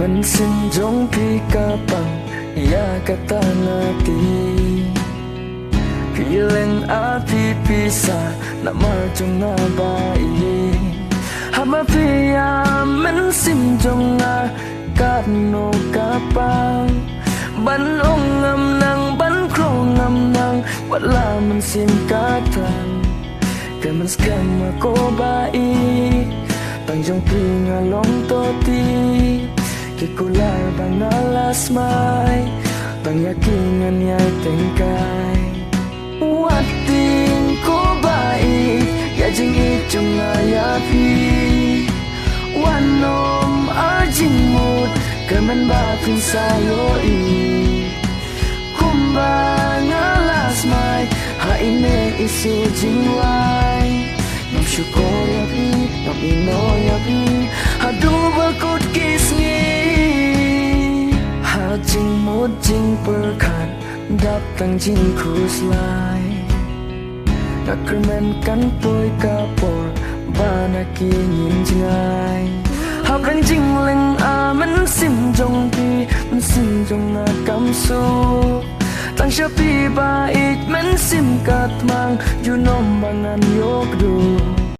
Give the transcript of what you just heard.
Mensenjong pi kapang ia kata ngati Pileng api pisah nak marjong nabai Hama pia mensenjong kat no kapang Ban ongam nang ban krongam nang Wala mensim katang Kemen skam ako bai Panjong pi ngalong toti Kikular bang alas mai Bang yakingan yay tengkay Wating ko bai Ya jing itong ayapi Wanom arjing mood Kemen bapin sayo i Kumbang alas mai Ha ine isu jingway Nam syuko yapi Nam ino yapi Hadu bakut kisngi Jing một jing perkat datang jing kuslai nak kermen kan poi kapor bana kingin jingai habrang jing leng amen sim jong pi sim jong na kam su tang shapi ba it men sim kat mang you know mangan yok du